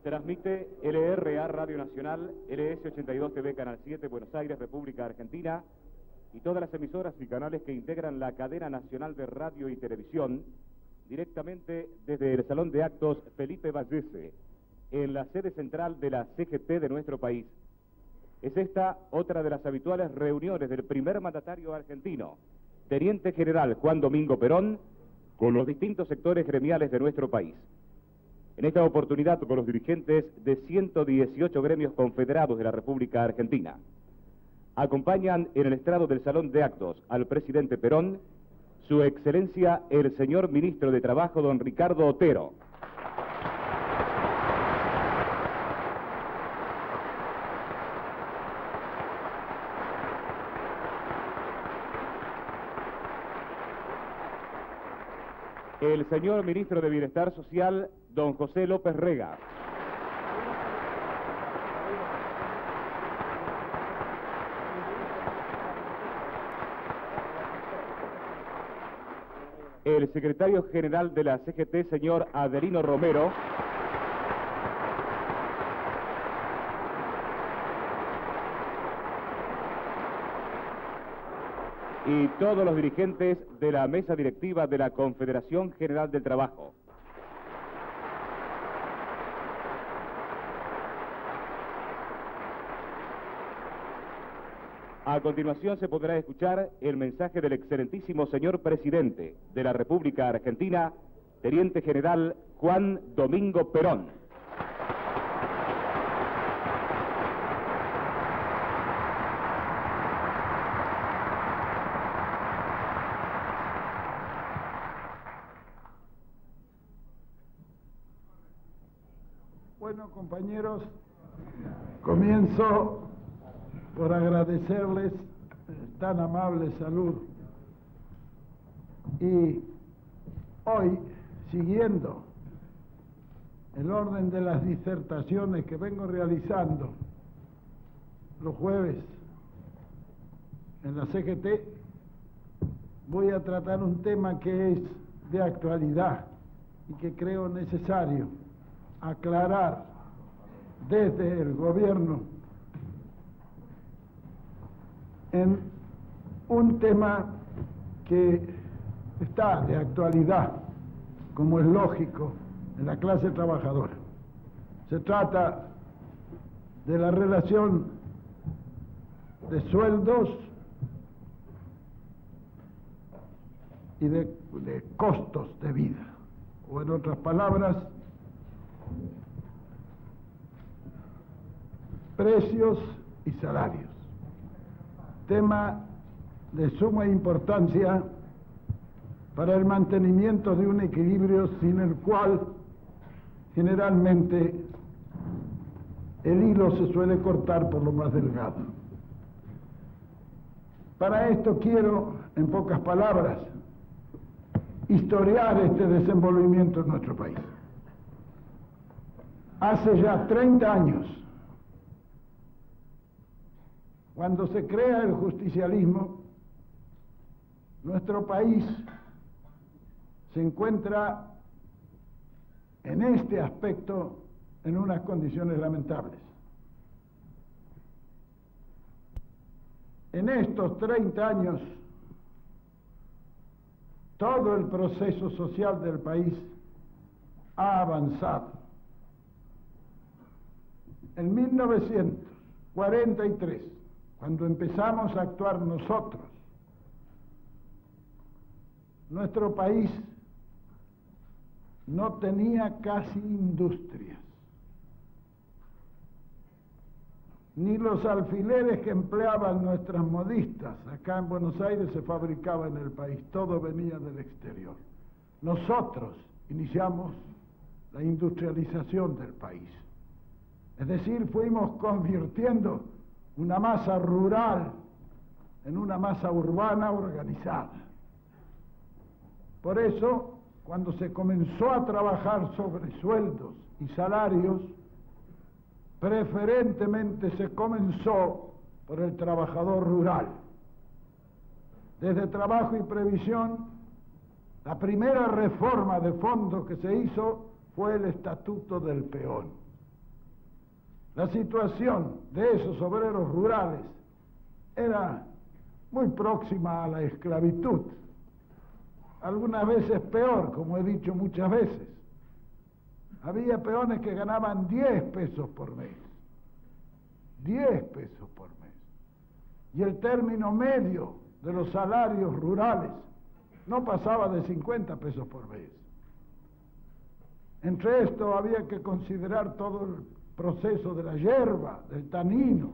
Transmite LRA Radio Nacional, LS82 TV Canal 7, Buenos Aires, República Argentina, y todas las emisoras y canales que integran la cadena nacional de radio y televisión, directamente desde el Salón de Actos Felipe Vallese, en la sede central de la CGT de nuestro país. Es esta otra de las habituales reuniones del primer mandatario argentino, Teniente General Juan Domingo Perón, con los distintos sectores gremiales de nuestro país. En esta oportunidad con los dirigentes de 118 gremios confederados de la República Argentina. Acompañan en el estrado del Salón de Actos al presidente Perón, su excelencia el señor ministro de Trabajo, don Ricardo Otero. El señor ministro de Bienestar Social, don José López Rega. El secretario general de la CGT, señor Adelino Romero. Y todos los dirigentes de la mesa directiva de la Confederación General del Trabajo. A continuación se podrá escuchar el mensaje del excelentísimo señor presidente de la República Argentina, Teniente General Juan Domingo Perón. Bueno, compañeros, comienzo por agradecerles tan amable salud. Y hoy, siguiendo el orden de las disertaciones que vengo realizando los jueves en la CGT, voy a tratar un tema que es de actualidad y que creo necesario aclarar desde el gobierno en un tema que está de actualidad, como es lógico, en la clase trabajadora. Se trata de la relación de sueldos y de costos de vida, o en otras palabras, precios y salarios. Tema de suma importancia para el mantenimiento de un equilibrio sin el cual generalmente el hilo se suele cortar por lo más delgado. Para esto quiero, en pocas palabras, historiar este desenvolvimiento en nuestro país. Hace ya 30 años, cuando se crea el justicialismo, nuestro país se encuentra en este aspecto en unas condiciones lamentables. En estos 30 años, todo el proceso social del país ha avanzado. En 1943, cuando empezamos a actuar nosotros, nuestro país no tenía casi industrias. Ni los alfileres que empleaban nuestras modistas acá en Buenos Aires se fabricaba en el país, todo venía del exterior. Nosotros iniciamos la industrialización del país. Es decir, fuimos convirtiendo una masa rural en una masa urbana organizada. Por eso, cuando se comenzó a trabajar sobre sueldos y salarios, preferentemente se comenzó por el trabajador rural. Desde Trabajo y Previsión, la primera reforma de fondo que se hizo fue el Estatuto del Peón. La situación de esos obreros rurales era muy próxima a la esclavitud, algunas veces peor, como he dicho muchas veces. Había peones que ganaban 10 pesos por mes, 10 pesos por mes, y el término medio de los salarios rurales no pasaba de 50 pesos por mes. Entre esto había que considerar todo el proceso de la yerba, del tanino,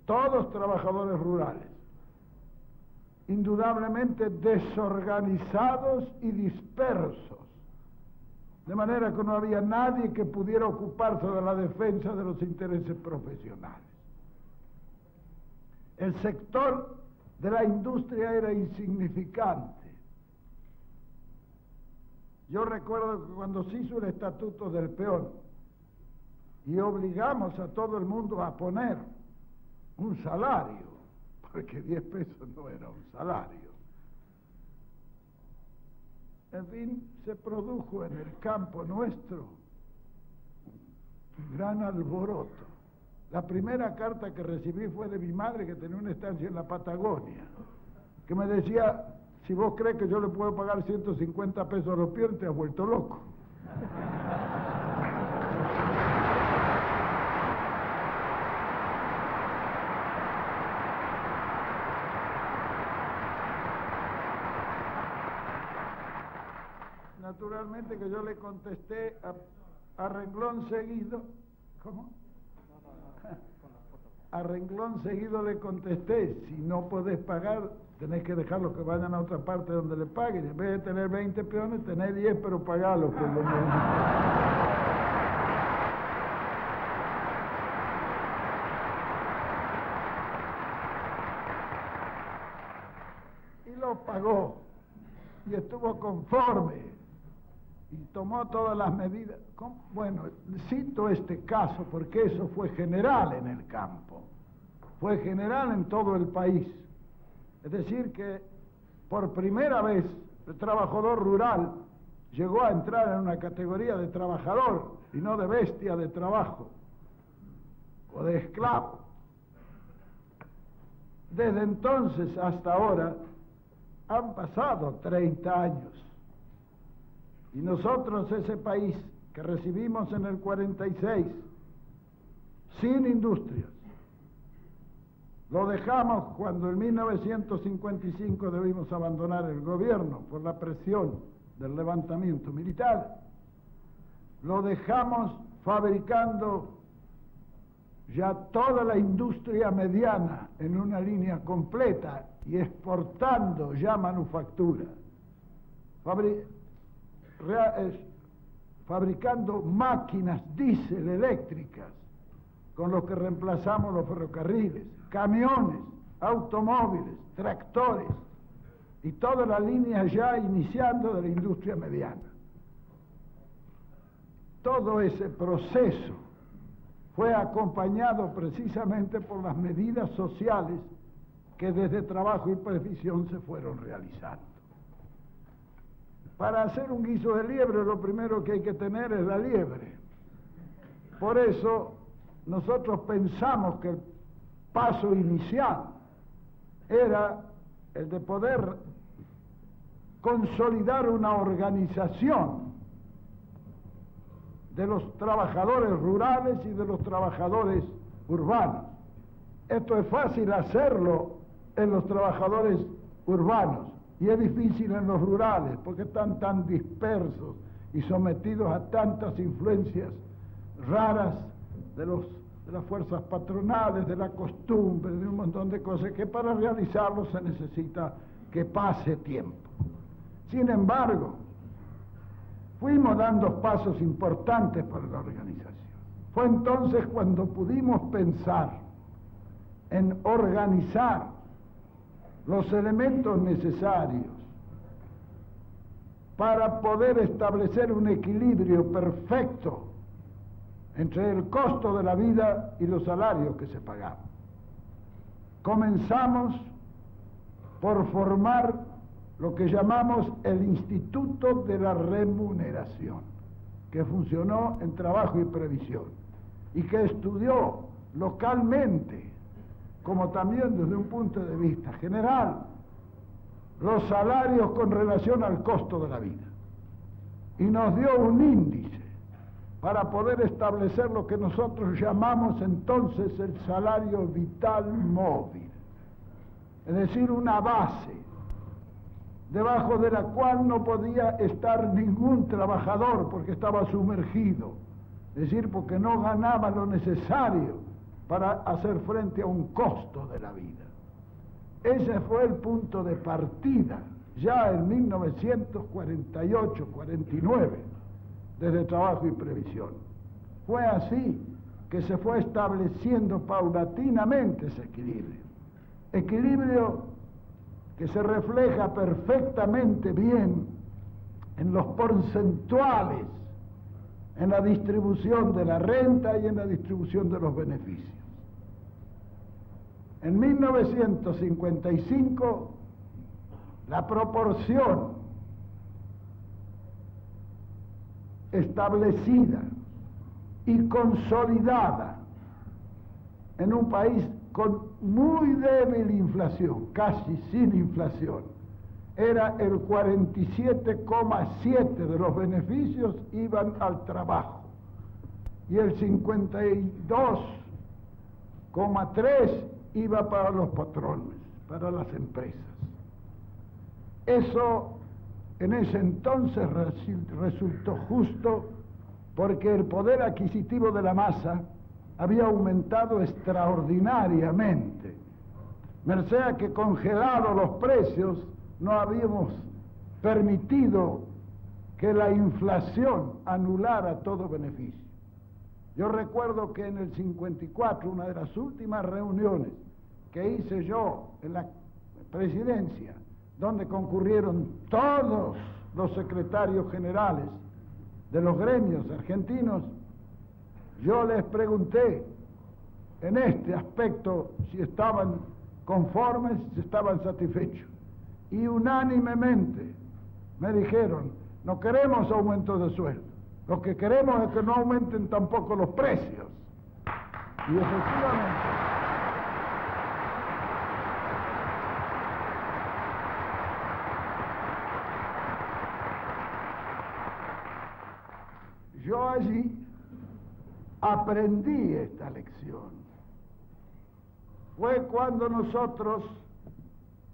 todos trabajadores rurales, indudablemente desorganizados y dispersos, de manera que no había nadie que pudiera ocuparse de la defensa de los intereses profesionales. El sector de la industria era insignificante. Yo recuerdo que cuando se hizo el Estatuto del Peón y obligamos a todo el mundo a poner un salario, porque 10 pesos no era un salario. En fin, se produjo en el campo nuestro un gran alboroto. La primera carta que recibí fue de mi madre, que tenía una estancia en la Patagonia, que me decía: si vos crees que yo le puedo pagar 150 pesos a los peones, te has vuelto loco. Naturalmente que yo le contesté a renglón seguido. ¿Cómo? A renglón seguido le contesté: si no podés pagar, tenés que dejarlos que vayan a otra parte donde le paguen. En vez de tener 20 peones, tenés 10, pero pagalos por lo menos. Y lo pagó, y estuvo conforme, y tomó todas las medidas. Bueno, cito este caso porque eso fue general en el campo, fue general en todo el país. Es decir que por primera vez el trabajador rural llegó a entrar en una categoría de trabajador y no de bestia de trabajo o de esclavo. Desde entonces hasta ahora han pasado 30 años. Y nosotros, ese país que recibimos en el 46, sin industrias, lo dejamos cuando en 1955 debimos abandonar el gobierno por la presión del levantamiento militar. Lo dejamos fabricando ya toda la industria mediana en una línea completa y exportando ya manufactura. Fabricando máquinas diésel eléctricas con lo que reemplazamos los ferrocarriles, camiones, automóviles, tractores y toda la línea ya iniciando de la industria mediana. Todo ese proceso fue acompañado precisamente por las medidas sociales que desde Trabajo y Previsión se fueron realizando. Para hacer un guiso de liebre, lo primero que hay que tener es la liebre. Por eso nosotros pensamos que el paso inicial era el de poder consolidar una organización de los trabajadores rurales y de los trabajadores urbanos. Esto es fácil hacerlo en los trabajadores urbanos y es difícil en los rurales porque están tan dispersos y sometidos a tantas influencias raras de las fuerzas patronales, de la costumbre, de un montón de cosas que para realizarlo se necesita que pase tiempo. Sin embargo, fuimos dando pasos importantes para la organización. Fue entonces cuando pudimos pensar en organizar los elementos necesarios para poder establecer un equilibrio perfecto entre el costo de la vida y los salarios que se pagaban. Comenzamos por formar lo que llamamos el Instituto de la Remuneración, que funcionó en Trabajo y Previsión. y que estudió localmente, como también desde un punto de vista general, los salarios con relación al costo de la vida. Y nos dio un índice para poder establecer lo que nosotros llamamos entonces el salario vital móvil, es decir, una base debajo de la cual no podía estar ningún trabajador porque estaba sumergido, es decir, porque no ganaba lo necesario para hacer frente a un costo de la vida. Ese fue el punto de partida, ya en 1948-49, desde Trabajo y Previsión. Fue así que se fue estableciendo paulatinamente ese equilibrio. Equilibrio que se refleja perfectamente bien en los porcentuales, en la distribución de la renta y en la distribución de los beneficios. En 1955, la proporción establecida y consolidada en un país con muy débil inflación, casi sin inflación, era el 47,7% de los beneficios iban al trabajo y el 52,3% iba para los patrones, para las empresas. Eso en ese entonces resultó justo porque el poder adquisitivo de la masa había aumentado extraordinariamente. Merced a que congelados los precios no habíamos permitido que la inflación anulara todo beneficio. Yo recuerdo que en el 54, una de las últimas reuniones que hice yo en la presidencia, donde concurrieron todos los secretarios generales de los gremios argentinos, yo les pregunté en este aspecto si estaban conformes, si estaban satisfechos. Y unánimemente me dijeron, no queremos aumento de sueldo, lo que queremos es que no aumenten tampoco los precios. Y efectivamente, yo allí aprendí esta lección. Fue cuando nosotros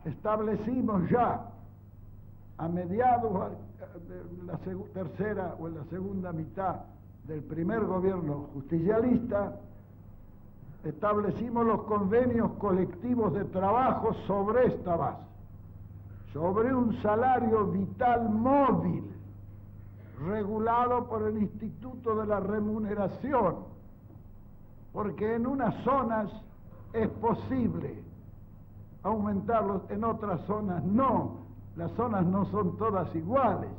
establecimos ya, a mediados de la tercera o en la segunda mitad del primer gobierno justicialista, establecimos los convenios colectivos de trabajo sobre esta base, sobre un salario vital móvil, regulado por el Instituto de la Remuneración, porque en unas zonas es posible aumentarlos, en otras zonas no. Las zonas no son todas iguales.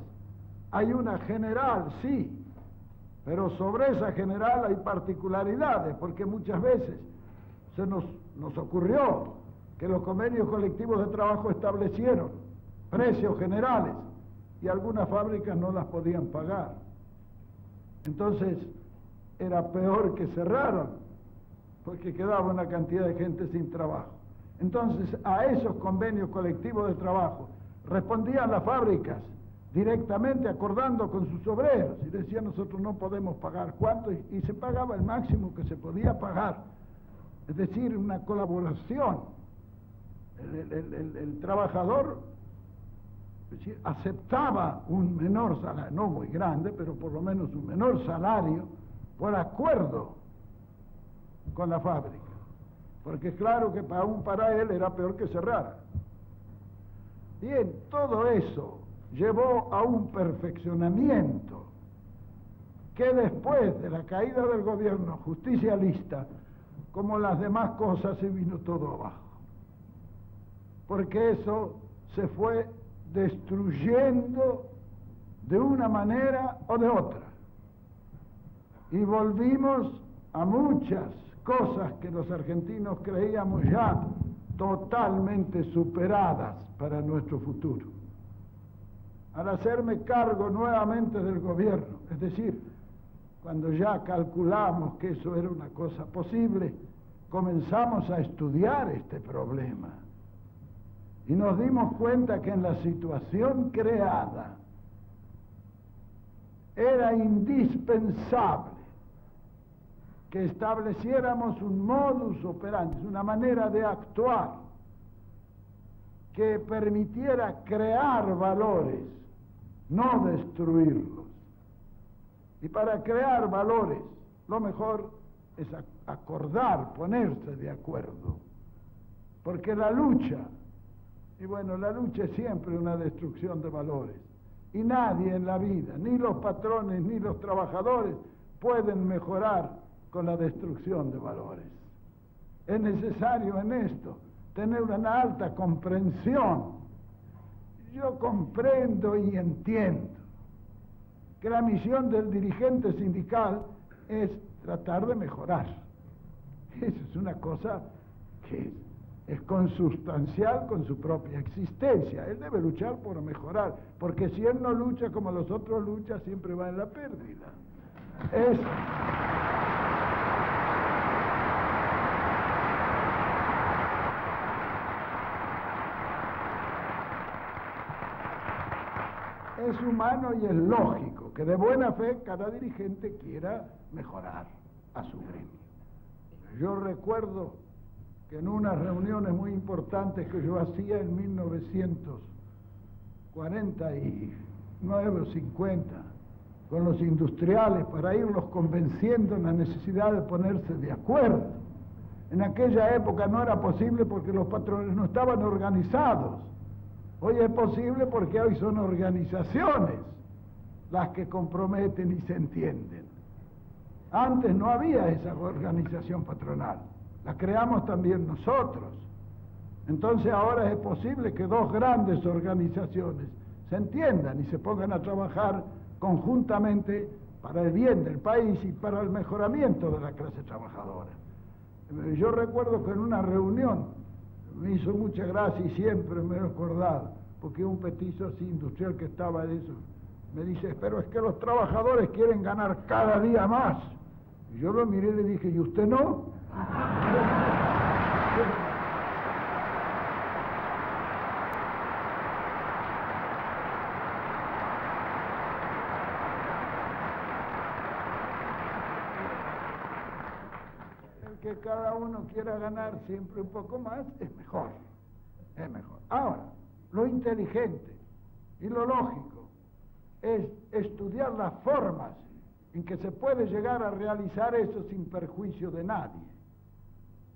Hay una general, sí, pero sobre esa general hay particularidades, porque muchas veces se nos ocurrió que los convenios colectivos de trabajo establecieron precios generales y algunas fábricas no las podían pagar. Entonces era peor que cerraran, porque quedaba una cantidad de gente sin trabajo. Entonces a esos convenios colectivos de trabajo respondían las fábricas directamente acordando con sus obreros y decían nosotros no podemos pagar cuánto y se pagaba el máximo que se podía pagar, es decir, una colaboración. El trabajador aceptaba un menor salario, no muy grande, pero por lo menos un menor salario por acuerdo con la fábrica, porque claro que aún para él era peor que cerrar. Bien, todo eso llevó a un perfeccionamiento que después de la caída del gobierno justicialista, como las demás cosas, se vino todo abajo, porque eso se fue destruyendo de una manera o de otra y volvimos a muchas cosas que los argentinos creíamos ya totalmente superadas para nuestro futuro. Al hacerme cargo nuevamente del gobierno, es decir, cuando ya calculamos que eso era una cosa posible, comenzamos a estudiar este problema y nos dimos cuenta que en la situación creada era indispensable que estableciéramos un modus operandi, una manera de actuar que permitiera crear valores, no destruirlos. Y para crear valores, lo mejor es acordar, ponerse de acuerdo. Porque la lucha, y bueno, la lucha es siempre una destrucción de valores. Y nadie en la vida, ni los patrones ni los trabajadores, pueden mejorar con la destrucción de valores. Es necesario en esto tener una alta comprensión. Yo comprendo y entiendo que la misión del dirigente sindical es tratar de mejorar. Eso es una cosa que es consustancial con su propia existencia. Él debe luchar por mejorar, porque si él no lucha como los otros luchan, siempre va en la pérdida. Es humano y es lógico que de buena fe cada dirigente quiera mejorar a su gremio. Yo recuerdo que en unas reuniones muy importantes que yo hacía en 1949 o 50 con los industriales para irlos convenciendo en la necesidad de ponerse de acuerdo. En aquella época no era posible porque los patrones no estaban organizados. Hoy es posible porque hoy son organizaciones las que comprometen y se entienden. Antes no había esa organización patronal, la creamos también nosotros. Entonces ahora es posible que dos grandes organizaciones se entiendan y se pongan a trabajar conjuntamente para el bien del país y para el mejoramiento de la clase trabajadora. Yo recuerdo que en una reunión me hizo mucha gracia y siempre me he acordado, porque un petizo así industrial que estaba de eso, me dice, pero es que los trabajadores quieren ganar cada día más. Y yo lo miré y le dije, ¿y usted no? El que cada uno quiera ganar siempre un poco más es mejor, es mejor. Ahora, lo inteligente y lo lógico es estudiar las formas en que se puede llegar a realizar eso sin perjuicio de nadie.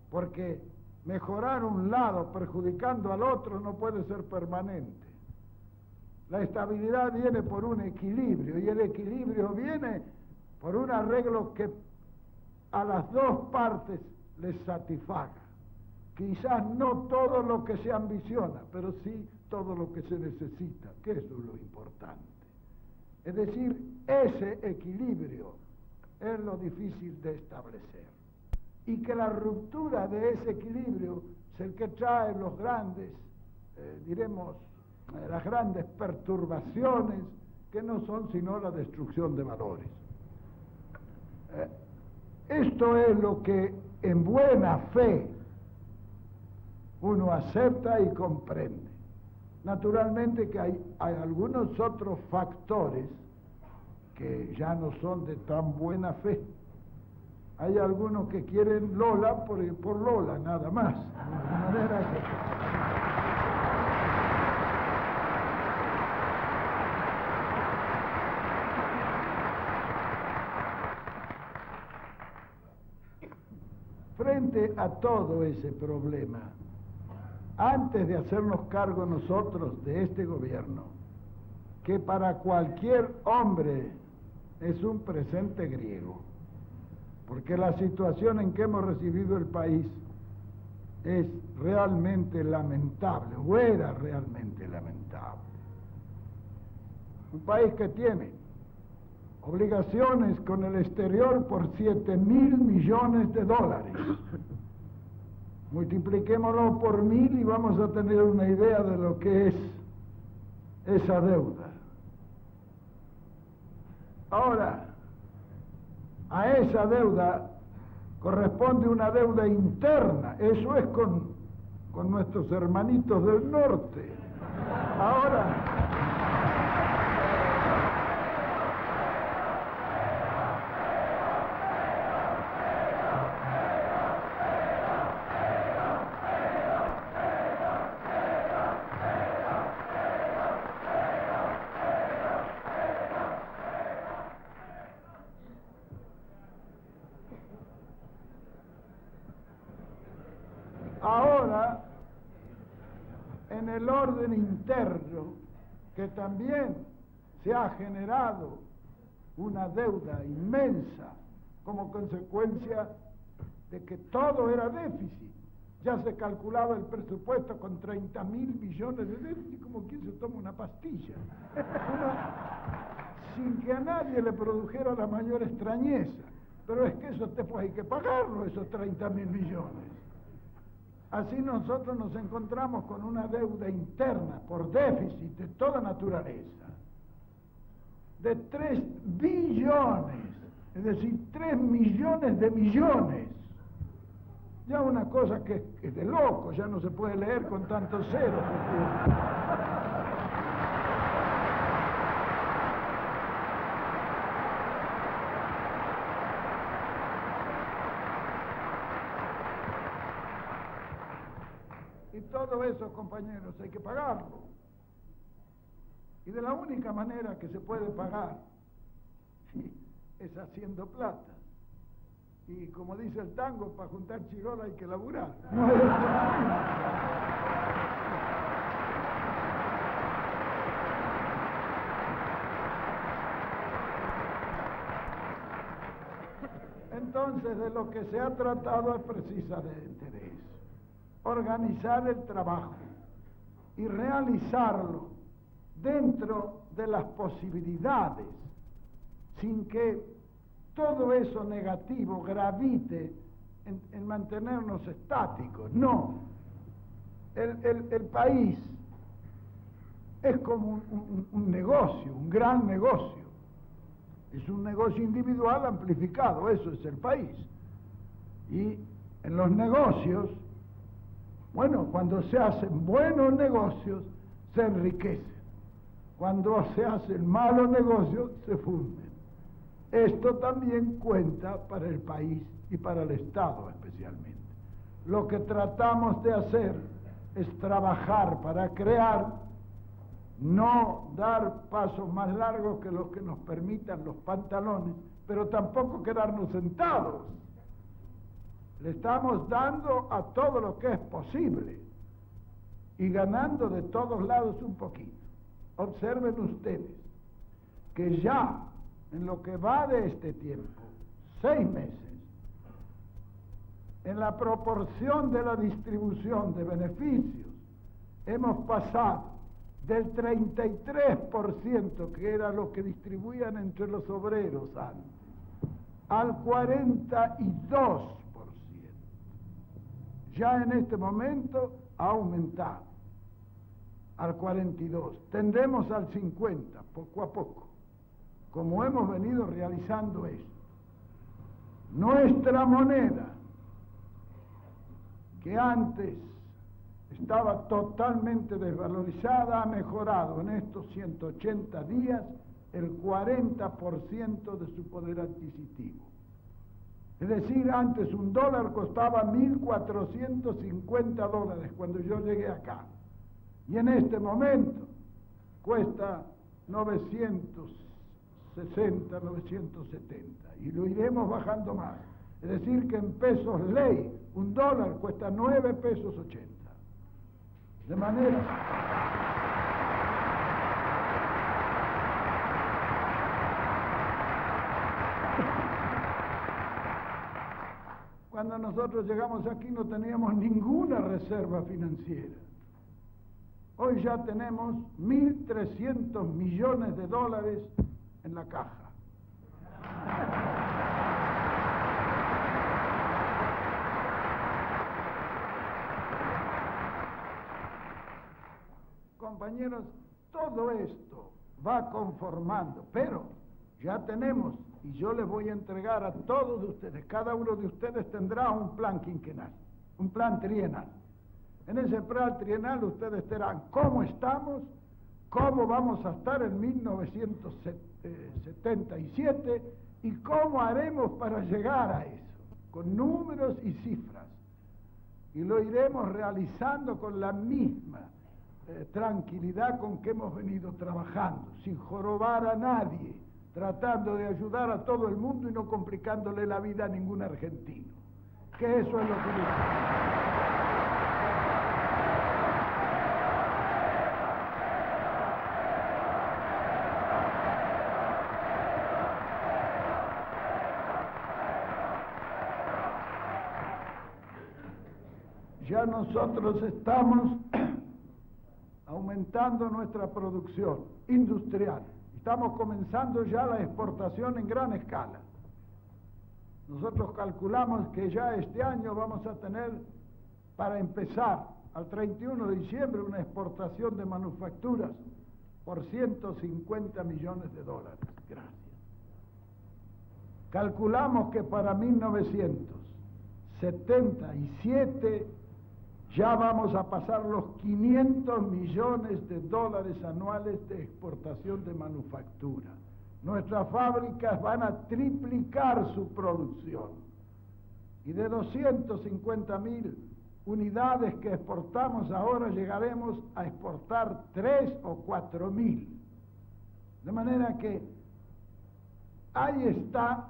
Porque mejorar un lado perjudicando al otro no puede ser permanente. La estabilidad viene por un equilibrio y el equilibrio viene por un arreglo que a las dos partes les satisfaga. Quizás no todo lo que se ambiciona, pero sí todo lo que se necesita, que eso es lo importante. Es decir, ese equilibrio es lo difícil de establecer. Y que la ruptura de ese equilibrio es el que trae los grandes, las grandes perturbaciones, que no son sino la destrucción de valores. Esto es lo que en buena fe uno acepta y comprende. Naturalmente que hay algunos otros factores que ya no son de tan buena fe. Hay algunos que quieren Lola por Lola, nada más. De manera que frente a todo ese problema, antes de hacernos cargo nosotros de este gobierno, que para cualquier hombre es un presente griego, porque la situación en que hemos recibido el país es realmente lamentable, o era realmente lamentable. Un país que tiene obligaciones con el exterior por 7.000 millones de dólares. Multipliquémoslo por 1.000 y vamos a tener una idea de lo que es esa deuda. Ahora, A esa deuda corresponde una deuda interna, eso es con nuestros hermanitos del norte. Ahora, en el orden interno, que también se ha generado una deuda inmensa como consecuencia de que todo era déficit. Ya se calculaba el presupuesto con 30.000 millones de déficit, como quien se toma una pastilla, sin que a nadie le produjera la mayor extrañeza. Pero es que eso después hay que pagarlo, esos 30.000 millones. Así nosotros nos encontramos con una deuda interna por déficit de toda naturaleza de 3 billones, es decir, 3 millones de millones. Ya una cosa que es de loco, ya no se puede leer con tantos ceros. Y todo eso, compañeros, hay que pagarlo. Y de la única manera que se puede pagar es haciendo plata. Y como dice el tango, para juntar chirola hay que laburar. No hay otra manera. Entonces, de lo que se ha tratado es precisamente de eso. Organizar el trabajo y realizarlo dentro de las posibilidades, sin que todo eso negativo gravite en mantenernos estáticos. No, el país es como un negocio, un gran negocio. Es un negocio individual amplificado, eso es el país. Y en los negocios, bueno, cuando se hacen buenos negocios, se enriquecen. Cuando se hacen malos negocios, se funden. Esto también cuenta para el país y para el Estado especialmente. Lo que tratamos de hacer es trabajar para crear, no dar pasos más largos que los que nos permitan los pantalones, pero tampoco quedarnos sentados. Le estamos dando a todo lo que es posible y ganando de todos lados un poquito. Observen ustedes que ya en lo que va de este tiempo, 6 meses, en la proporción de la distribución de beneficios, hemos pasado del 33%, que era lo que distribuían entre los obreros antes, al 42%. Ya en este momento ha aumentado al 42%. Tendremos al 50%, poco a poco, como hemos venido realizando esto. Nuestra moneda, que antes estaba totalmente desvalorizada, ha mejorado en estos 180 días el 40% de su poder adquisitivo. Es decir, antes un dólar costaba $1.450 cuando yo llegué acá. Y en este momento cuesta 960, 970. Y lo iremos bajando más. Es decir, que en pesos ley, un dólar cuesta 9 pesos 80. De manera... Cuando nosotros llegamos aquí no teníamos ninguna reserva financiera. Hoy ya tenemos 1.300 millones de dólares en la caja. Compañeros, todo esto va conformando, pero ya tenemos y yo les voy a entregar a todos ustedes, cada uno de ustedes tendrá un plan quinquenal, un plan trienal. En ese plan trienal ustedes verán cómo estamos, cómo vamos a estar en 1977 y cómo haremos para llegar a eso, con números y cifras. Y lo iremos realizando con la misma tranquilidad con que hemos venido trabajando, sin jorobar a nadie, tratando de ayudar a todo el mundo y no complicándole la vida a ningún argentino. Que eso es lo que yo... Ya nosotros estamos aumentando nuestra producción industrial. Estamos comenzando ya la exportación en gran escala. Nosotros calculamos que ya este año vamos a tener, para empezar, al 31 de diciembre, una exportación de manufacturas por 150 millones de dólares. Gracias. Calculamos que para 1977 ya vamos a pasar los 500 millones de dólares anuales de exportación de manufactura. Nuestras fábricas van a triplicar su producción. Y de 250.000 unidades que exportamos ahora llegaremos a exportar 3 o 4.000. De manera que ahí está.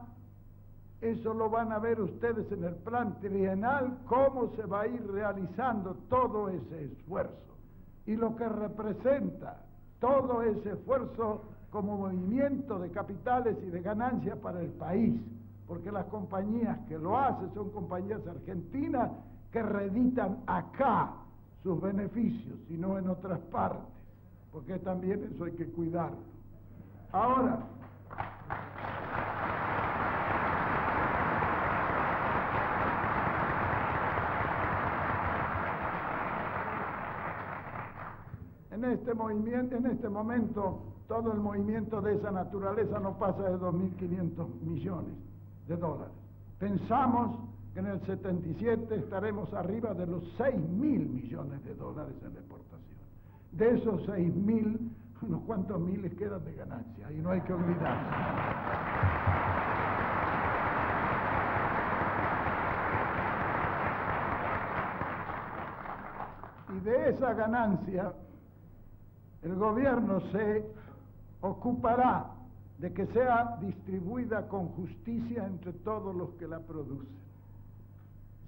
Eso lo van a ver ustedes en el plan trienal, cómo se va a ir realizando todo ese esfuerzo y lo que representa todo ese esfuerzo como movimiento de capitales y de ganancias para el país, porque las compañías que lo hacen son compañías argentinas que reeditan acá sus beneficios y no en otras partes, porque también eso hay que cuidarlo. Ahora, en este momento, todo el movimiento de esa naturaleza no pasa de 2.500 millones de dólares. Pensamos que en el 77 estaremos arriba de los 6.000 millones de dólares en la exportación. De esos 6.000, unos cuantos miles quedan de ganancia, y no hay que olvidarse. Y de esa ganancia, el gobierno se ocupará de que sea distribuida con justicia entre todos los que la producen,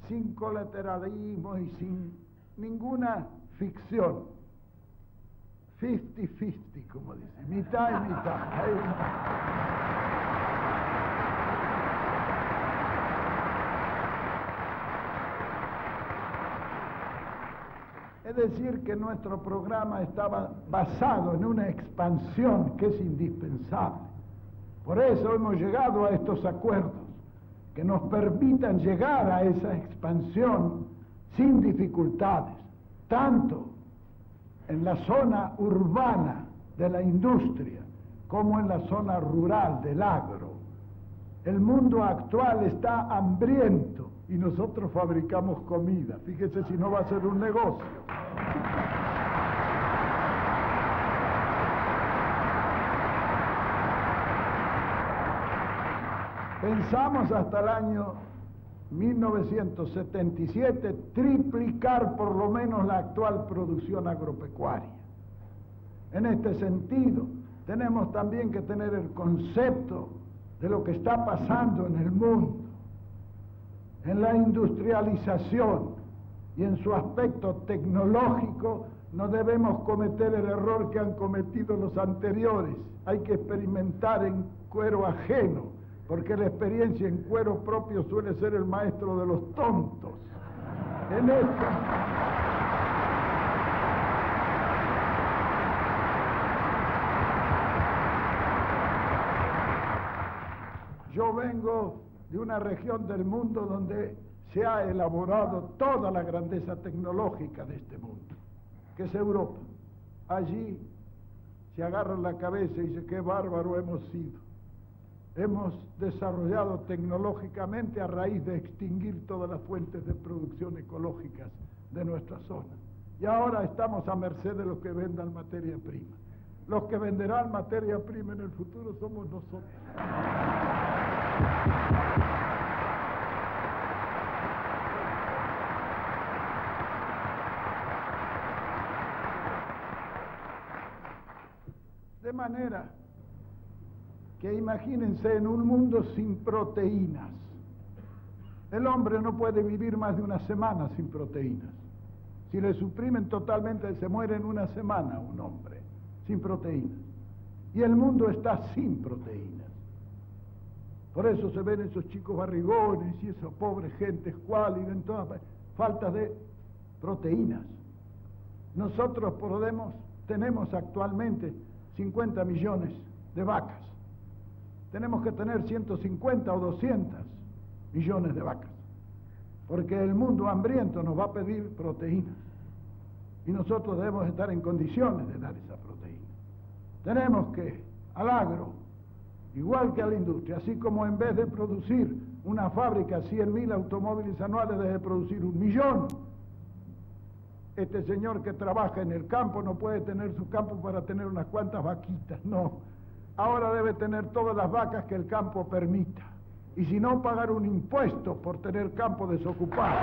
sin colateralismo y sin ninguna ficción. 50-50, como dice, mitad y mitad. Es decir, que nuestro programa estaba basado en una expansión que es indispensable. Por eso hemos llegado a estos acuerdos, que nos permitan llegar a esa expansión sin dificultades, tanto en la zona urbana de la industria como en la zona rural del agro. El mundo actual está hambriento y nosotros fabricamos comida. Fíjese si no va a ser un negocio. Pensamos hasta el año 1977 triplicar por lo menos la actual producción agropecuaria. En este sentido, tenemos también que tener el concepto de lo que está pasando en el mundo, en la industrialización y en su aspecto tecnológico. No debemos cometer el error que han cometido los anteriores. Hay que experimentar en cuero ajeno, porque la experiencia en cuero propio suele ser el maestro de los tontos. En esto, yo vengo de una región del mundo donde se ha elaborado toda la grandeza tecnológica de este mundo, que es Europa. Allí se agarran la cabeza y dicen qué bárbaro hemos sido. hemos desarrollado tecnológicamente a raíz de extinguir todas las fuentes de producción ecológicas de nuestra zona. Y ahora estamos a merced de los que vendan materia prima. Los que venderán materia prima en el futuro somos nosotros. De manera que imagínense en un mundo sin proteínas. El hombre no puede vivir más de una semana sin proteínas. Si le suprimen totalmente, se muere en una semana un hombre sin proteínas. Y el mundo está sin proteínas. Por eso se ven esos chicos barrigones y esa pobre gente escuálida en todas partes. Falta de proteínas. Nosotros tenemos actualmente 50 millones de vacas. Tenemos que tener 150 o 200 millones de vacas, porque el mundo hambriento nos va a pedir proteínas y nosotros debemos estar en condiciones de dar esa proteína. Tenemos que, al agro, igual que a la industria, así como en vez de producir una fábrica 100.000 automóviles anuales, debe producir 1.000.000. Este señor que trabaja en el campo no puede tener su campo para tener unas cuantas vaquitas, no. Ahora debe tener todas las vacas que el campo permita. Y si no, pagar un impuesto por tener campo desocupado.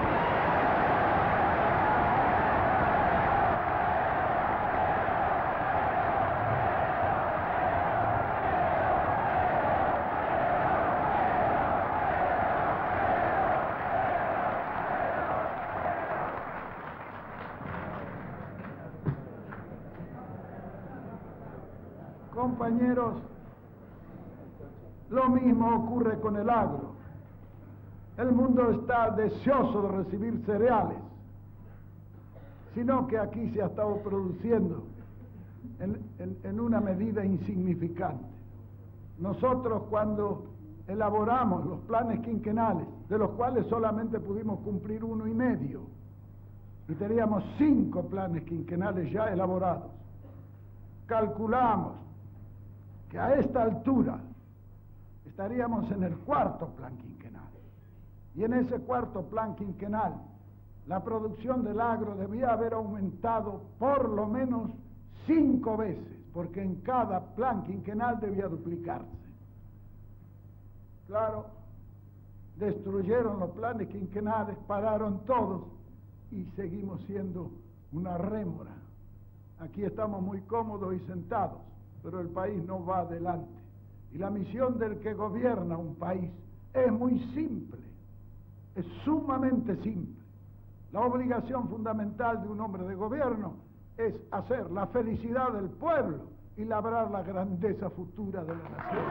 Compañeros, lo mismo ocurre con el agro. El mundo está deseoso de recibir cereales, sino que aquí se ha estado produciendo en una medida insignificante. Nosotros, cuando elaboramos los planes quinquenales, de los cuales solamente pudimos cumplir 1,5, y teníamos 5 planes quinquenales ya elaborados, calculamos que a esta altura estaríamos en el 4º plan quinquenal. Y en ese 4º plan quinquenal, la producción del agro debía haber aumentado por lo menos 5 veces, porque en cada plan quinquenal debía duplicarse. Claro, destruyeron los planes quinquenales, pararon todos y seguimos siendo una rémora. Aquí estamos muy cómodos y sentados, pero el país no va adelante. Y la misión del que gobierna un país es muy simple, es sumamente simple. La obligación fundamental de un hombre de gobierno es hacer la felicidad del pueblo y labrar la grandeza futura de la nación.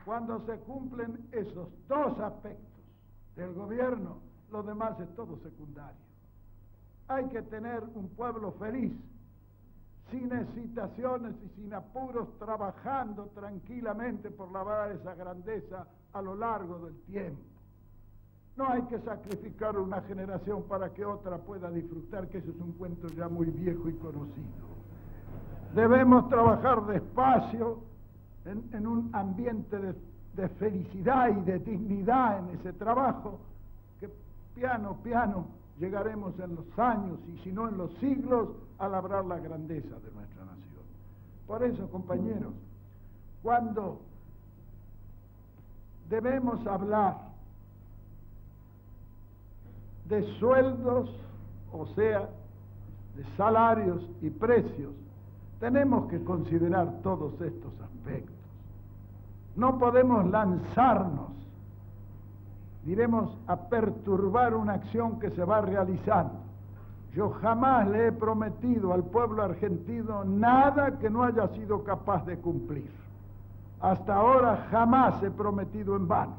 Cuando se cumplen esos 2 aspectos del gobierno, lo demás es todo secundario. Hay que tener un pueblo feliz, sin excitaciones y sin apuros, trabajando tranquilamente por labrar esa grandeza a lo largo del tiempo. No hay que sacrificar una generación para que otra pueda disfrutar, que ese es un cuento ya muy viejo y conocido. Debemos trabajar despacio, en un ambiente de felicidad y de dignidad en ese trabajo, que piano a piano llegaremos en los años y si no en los siglos a labrar la grandeza de nuestra nación. Por eso, compañeros, cuando debemos hablar de sueldos, o sea, de salarios y precios, tenemos que considerar todos estos aspectos. No podemos lanzarnos, diremos, a perturbar una acción que se va realizando. Yo jamás le he prometido al pueblo argentino nada que no haya sido capaz de cumplir. Hasta ahora jamás he prometido en vano.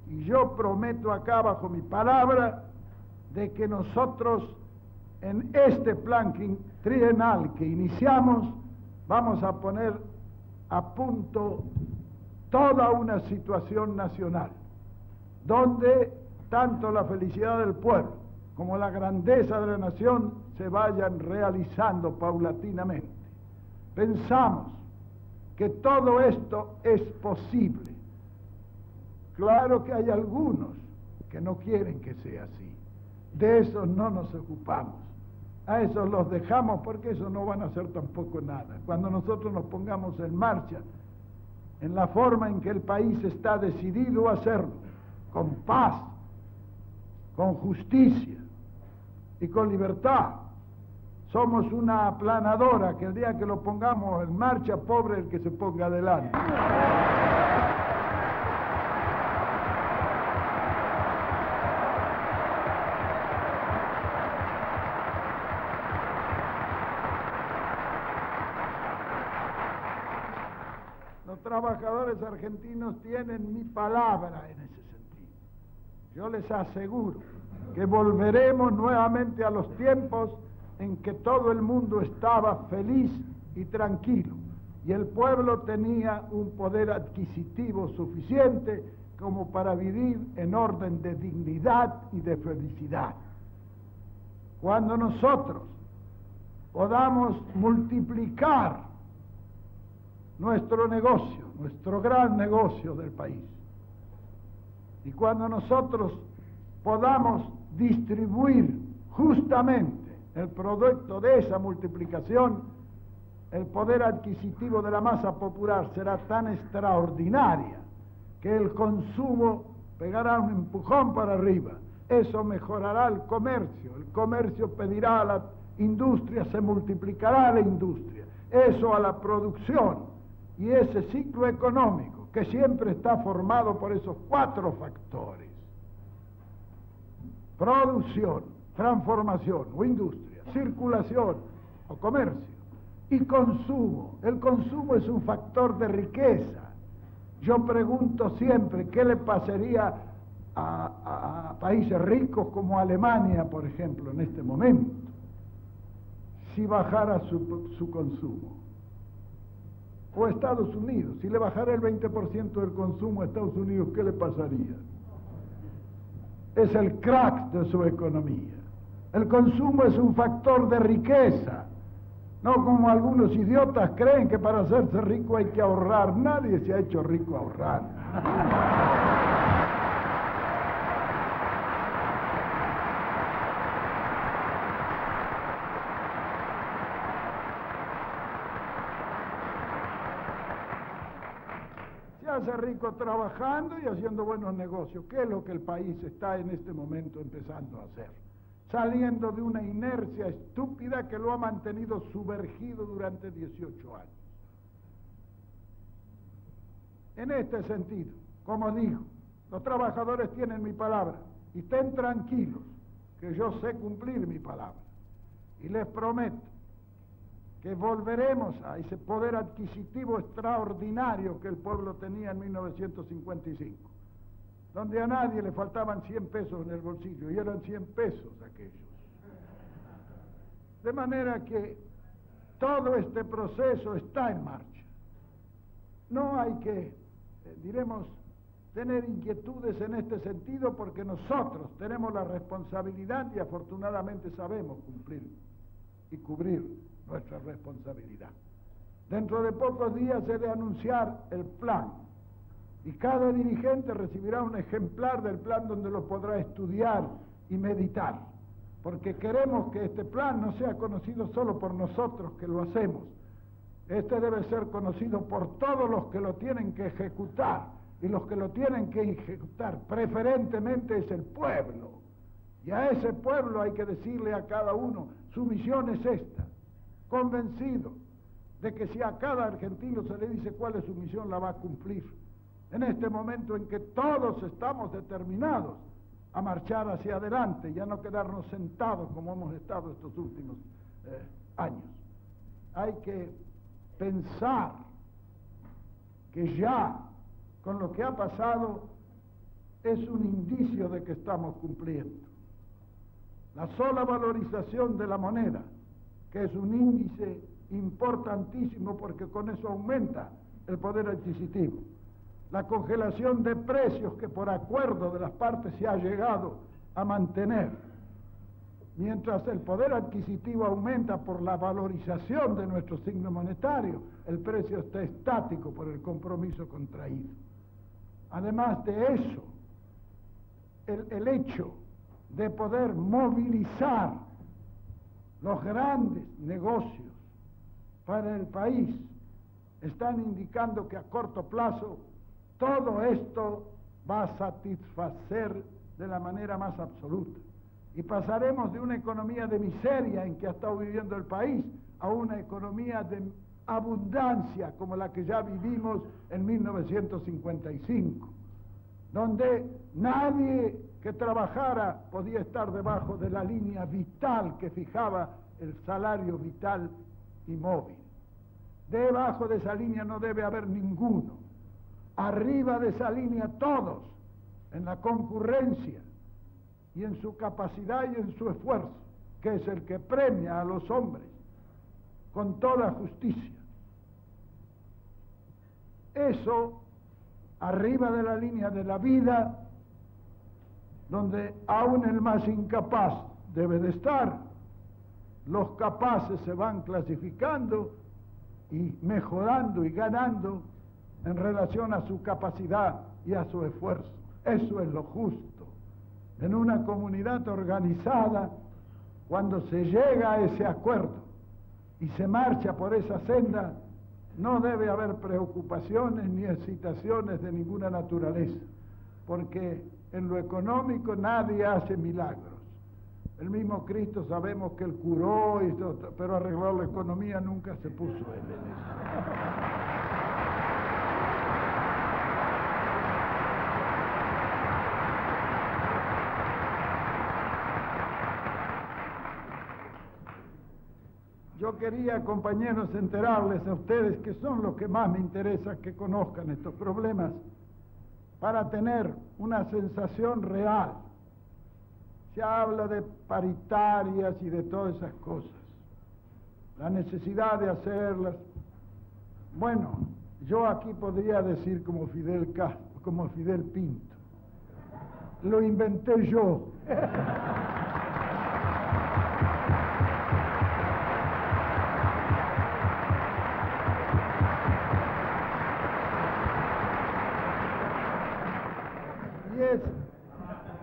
Y yo prometo acá bajo mi palabra de que nosotros en este plan trienal que iniciamos vamos a poner a punto toda una situación nacional, donde tanto la felicidad del pueblo como la grandeza de la nación se vayan realizando paulatinamente. Pensamos que todo esto es posible. Claro que hay algunos que no quieren que sea así. De esos no nos ocupamos. A esos los dejamos porque esos no van a hacer tampoco nada. Cuando nosotros nos pongamos en marcha, en la forma en que el país está decidido a hacerlo, con paz, con justicia y con libertad, somos una aplanadora que el día que lo pongamos en marcha, pobre el que se ponga adelante. Los trabajadores argentinos tienen mi palabra en ese sentido. Yo les aseguro que volveremos nuevamente a los tiempos en que todo el mundo estaba feliz y tranquilo y el pueblo tenía un poder adquisitivo suficiente como para vivir en orden de dignidad y de felicidad. Cuando nosotros podamos multiplicar nuestro negocio, nuestro gran negocio del país, y cuando nosotros podamos distribuir justamente el producto de esa multiplicación, el poder adquisitivo de la masa popular será tan extraordinaria que el consumo pegará un empujón para arriba. Eso mejorará el comercio pedirá a la industria, se multiplicará la industria, eso a la producción, y ese ciclo económico que siempre está formado por esos 4 factores: producción, transformación o industria, circulación o comercio y consumo. El consumo es un factor de riqueza. Yo pregunto siempre, ¿qué le pasaría a países ricos como Alemania, por ejemplo, en este momento, si bajara su consumo? O Estados Unidos, si le bajara el 20% del consumo a Estados Unidos, ¿qué le pasaría? Es el crack de su economía. El consumo es un factor de riqueza, no como algunos idiotas creen que para hacerse rico hay que ahorrar. Nadie se ha hecho rico ahorrando. Se hace rico trabajando y haciendo buenos negocios, que es lo que el país está en este momento empezando a hacer, saliendo de una inercia estúpida que lo ha mantenido sumergido durante 18 años. En este sentido, como digo, los trabajadores tienen mi palabra y estén tranquilos que yo sé cumplir mi palabra, y les prometo que volveremos a ese poder adquisitivo extraordinario que el pueblo tenía en 1955, donde a nadie le faltaban 100 pesos en el bolsillo, y eran 100 pesos aquellos. De manera que todo este proceso está en marcha. No hay que, tener inquietudes en este sentido, porque nosotros tenemos la responsabilidad y afortunadamente sabemos cumplir y cubrir nuestra responsabilidad. Dentro de pocos días se debe anunciar el plan, y cada dirigente recibirá un ejemplar del plan donde lo podrá estudiar y meditar, porque queremos que este plan no sea conocido solo por nosotros que lo hacemos. Este debe ser conocido por todos los que lo tienen que ejecutar, y los que lo tienen que ejecutar preferentemente es el pueblo, y a ese pueblo hay que decirle a cada uno, su misión es esta, convencido de que si a cada argentino se le dice cuál es su misión, la va a cumplir. En este momento en que todos estamos determinados a marchar hacia adelante y a no quedarnos sentados como hemos estado estos últimos años, hay que pensar que ya con lo que ha pasado es un indicio de que estamos cumpliendo. La sola valorización de la moneda, que es un índice importantísimo porque con eso aumenta el poder adquisitivo, la congelación de precios que por acuerdo de las partes se ha llegado a mantener. Mientras el poder adquisitivo aumenta por la valorización de nuestro signo monetario, el precio está estático por el compromiso contraído. Además de eso, el hecho de poder movilizar los grandes negocios para el país están indicando que a corto plazo todo esto va a satisfacer de la manera más absoluta. Y pasaremos de una economía de miseria en que ha estado viviendo el país a una economía de abundancia como la que ya vivimos en 1955, donde nadie que trabajara podía estar debajo de la línea vital que fijaba el salario vital y móvil. Debajo de esa línea no debe haber ninguno. Arriba de esa línea todos, en la concurrencia y en su capacidad y en su esfuerzo, que es el que premia a los hombres con toda justicia. Eso, arriba de la línea de la vida, donde aún el más incapaz debe de estar, los capaces se van clasificando y mejorando y ganando en relación a su capacidad y a su esfuerzo. Eso es lo justo. En una comunidad organizada, cuando se llega a ese acuerdo y se marcha por esa senda, no debe haber preocupaciones ni excitaciones de ninguna naturaleza, porque en lo económico nadie hace milagros. El mismo Cristo sabemos que él curó, pero arreglar la economía nunca se puso él en eso. Yo quería, compañeros, enterarles a ustedes, que son los que más me interesa que conozcan estos problemas, para tener una sensación real. Se habla de paritarias y de todas esas cosas, la necesidad de hacerlas. Bueno, yo aquí podría decir como Fidel Castro, como Fidel Pinto, lo inventé yo.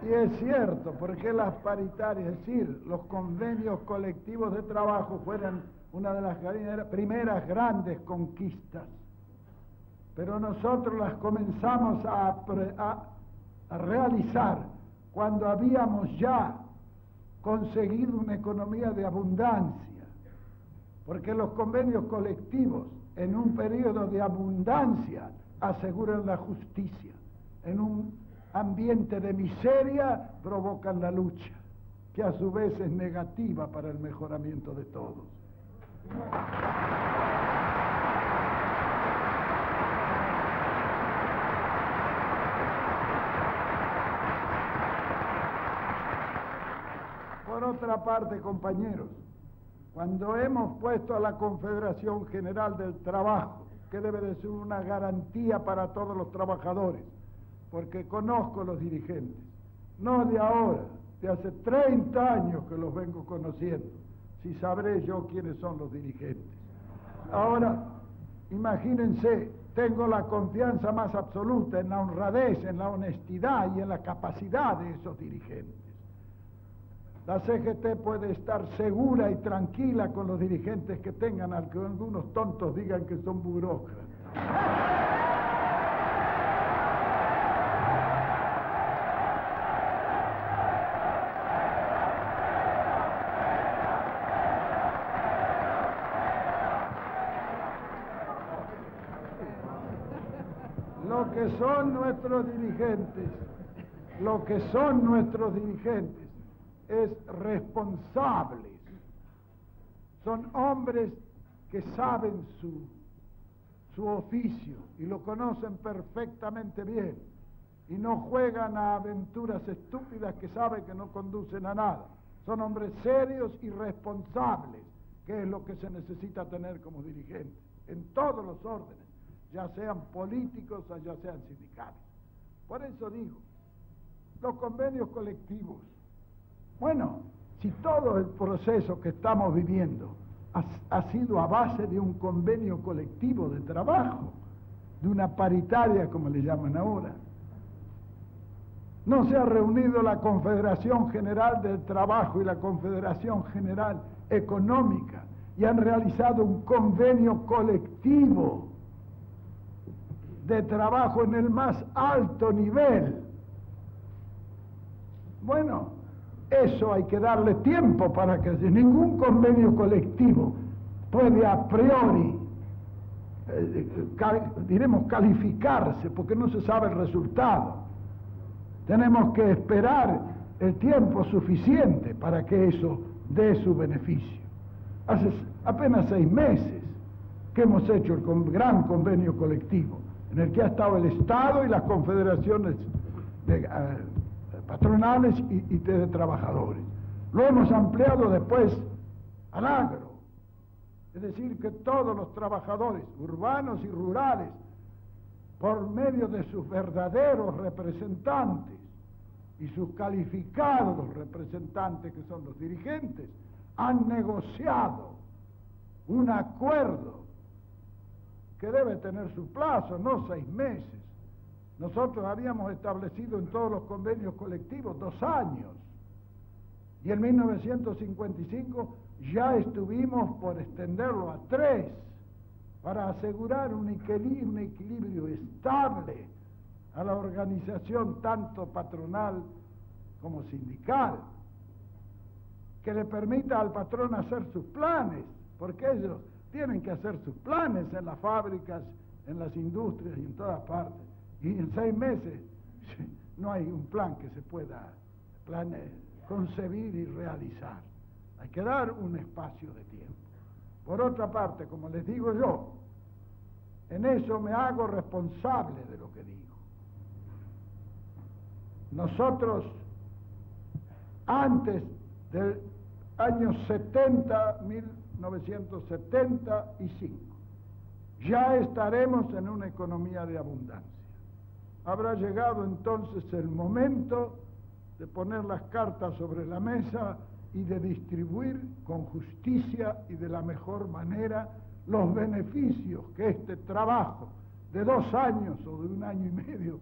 Y es cierto, porque las paritarias, es decir, los convenios colectivos de trabajo fueron una de las primeras grandes conquistas, pero nosotros las comenzamos a realizar cuando habíamos ya conseguido una economía de abundancia, porque los convenios colectivos en un periodo de abundancia aseguran la justicia, en un ambiente de miseria provocan la lucha, que a su vez es negativa para el mejoramiento de todos. Por otra parte, compañeros, cuando hemos puesto a la Confederación General del Trabajo, que debe de ser una garantía para todos los trabajadores, porque conozco los dirigentes, no de ahora, de hace 30 años que los vengo conociendo, si sabré yo quiénes son los dirigentes. Ahora, imagínense, tengo la confianza más absoluta en la honradez, en la honestidad y en la capacidad de esos dirigentes. La CGT puede estar segura y tranquila con los dirigentes que tengan, aunque algunos tontos digan que son burócratas. Lo que son nuestros dirigentes es responsables. Son hombres que saben su oficio y lo conocen perfectamente bien y no juegan a aventuras estúpidas que saben que no conducen a nada. Son hombres serios y responsables, que es lo que se necesita tener como dirigente, en todos los órdenes, ya sean políticos o ya sean sindicales. Por eso digo, los convenios colectivos, bueno, si todo el proceso que estamos viviendo ha sido a base de un convenio colectivo de trabajo, de una paritaria como le llaman ahora, no se ha reunido la Confederación General del Trabajo y la Confederación General Económica y han realizado un convenio colectivo de trabajo en el más alto nivel. Bueno, eso hay que darle tiempo para que ningún convenio colectivo puede a priori, diremos, calificarse, porque no se sabe el resultado. Tenemos que esperar el tiempo suficiente para que eso dé su beneficio. Hace apenas 6 meses que hemos hecho el gran convenio colectivo, en el que ha estado el Estado y las confederaciones patronales y de trabajadores. Lo hemos ampliado después al agro, es decir, que todos los trabajadores urbanos y rurales, por medio de sus verdaderos representantes y sus calificados representantes, que son los dirigentes, han negociado un acuerdo que debe tener su plazo, no 6 meses. Nosotros habíamos establecido en todos los convenios colectivos 2 años, y en 1955 ya estuvimos por extenderlo a 3, para asegurar un equilibrio estable a la organización tanto patronal como sindical, que le permita al patrón hacer sus planes, porque ellos tienen que hacer sus planes en las fábricas, en las industrias y en todas partes. Y en 6 meses no hay un plan que se pueda concebir y realizar. Hay que dar un espacio de tiempo. Por otra parte, como les digo yo, en eso me hago responsable de lo que digo. Nosotros, antes del año 1975, ya estaremos en una economía de abundancia. Habrá llegado entonces el momento de poner las cartas sobre la mesa y de distribuir con justicia y de la mejor manera los beneficios que este trabajo de 2 años o de 1 año y medio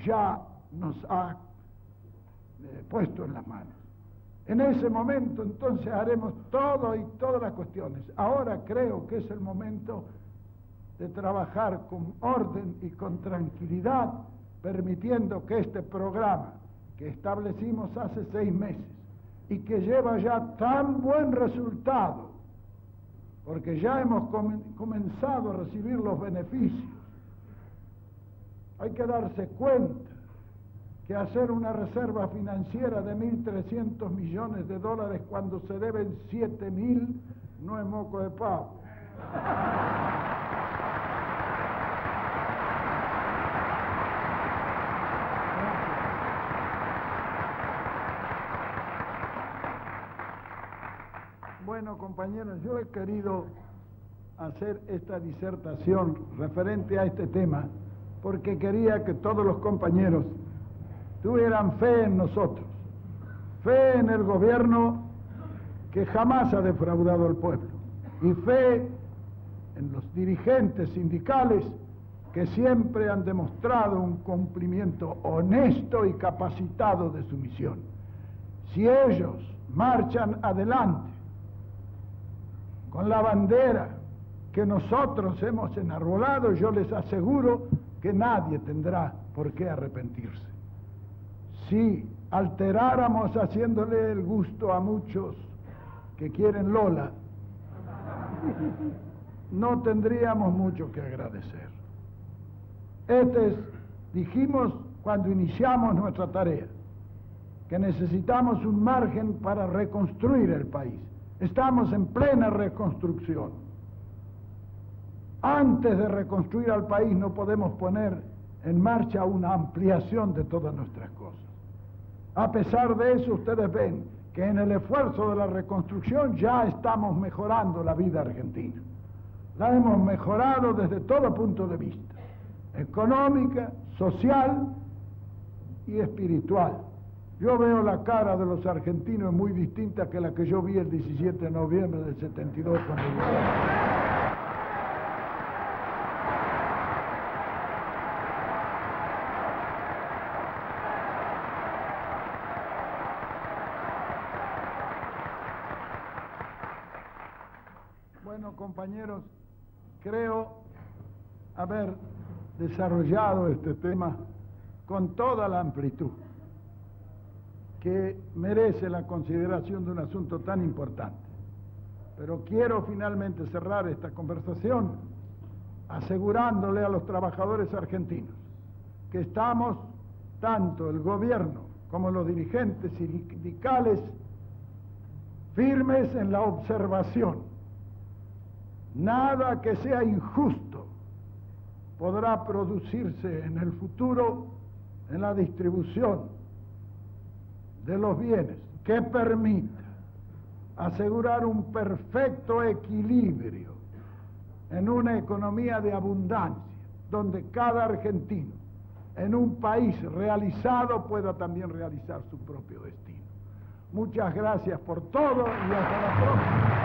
ya nos ha puesto en las manos. En ese momento entonces haremos todo y todas las cuestiones. Ahora creo que es el momento de trabajar con orden y con tranquilidad, permitiendo que este programa que establecimos hace 6 meses y que lleva ya tan buen resultado, porque ya hemos comenzado a recibir los beneficios. Hay que darse cuenta que hacer una reserva financiera de 1.300 millones de dólares cuando se deben 7.000 no es moco de pavo. Bueno, compañeros, yo he querido hacer esta disertación referente a este tema porque quería que todos los compañeros tuvieran fe en nosotros, fe en el gobierno que jamás ha defraudado al pueblo, y fe en los dirigentes sindicales que siempre han demostrado un cumplimiento honesto y capacitado de su misión. Si ellos marchan adelante con la bandera que nosotros hemos enarbolado, yo les aseguro que nadie tendrá por qué arrepentirse. Si alteráramos haciéndole el gusto a muchos que quieren Lola, no tendríamos mucho que agradecer. Dijimos cuando iniciamos nuestra tarea, que necesitamos un margen para reconstruir el país. Estamos en plena reconstrucción. Antes de reconstruir al país no podemos poner en marcha una ampliación de todas nuestras cosas. A pesar de eso, ustedes ven que en el esfuerzo de la reconstrucción ya estamos mejorando la vida argentina. La hemos mejorado desde todo punto de vista, económica, social y espiritual. Yo veo la cara de los argentinos muy distinta que la que yo vi el 17 de noviembre del 72 cuando llegué. Bueno, compañeros, creo haber desarrollado este tema con toda la amplitud que merece la consideración de un asunto tan importante. Pero quiero finalmente cerrar esta conversación asegurándole a los trabajadores argentinos que estamos, tanto el gobierno como los dirigentes sindicales, firmes en la observación. Nada que sea injusto podrá producirse en el futuro en la distribución de los bienes que permita asegurar un perfecto equilibrio en una economía de abundancia, donde cada argentino en un país realizado pueda también realizar su propio destino. Muchas gracias por todo y hasta la próxima.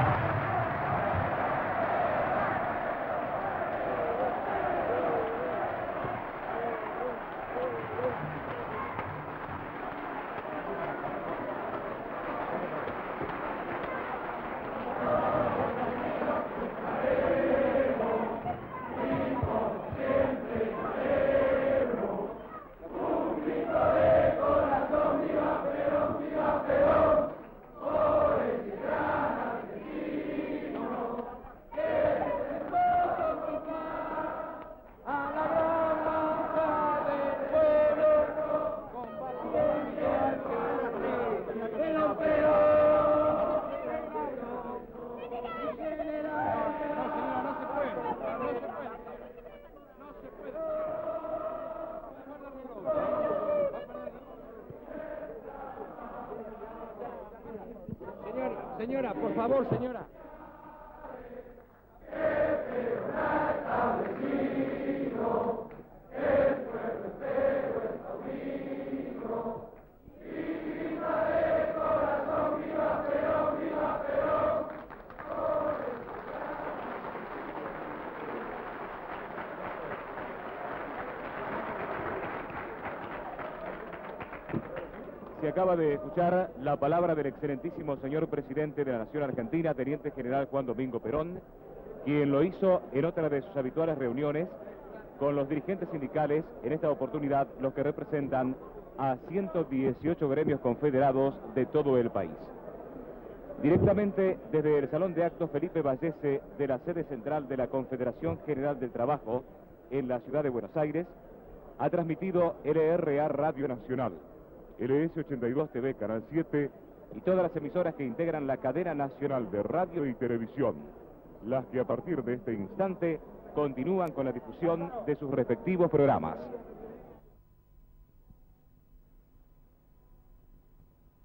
Señora, por favor, señora. Se acaba de escuchar la palabra del excelentísimo señor presidente de la Nación Argentina, Teniente General Juan Domingo Perón, quien lo hizo en otra de sus habituales reuniones con los dirigentes sindicales, en esta oportunidad los que representan a 118 gremios confederados de todo el país. Directamente desde el Salón de Actos Felipe Vallese de la sede central de la Confederación General del Trabajo en la ciudad de Buenos Aires, ha transmitido LRA Radio Nacional, LS82 TV Canal 7 y todas las emisoras que integran la cadena nacional de radio y televisión, las que a partir de este instante continúan con la difusión de sus respectivos programas.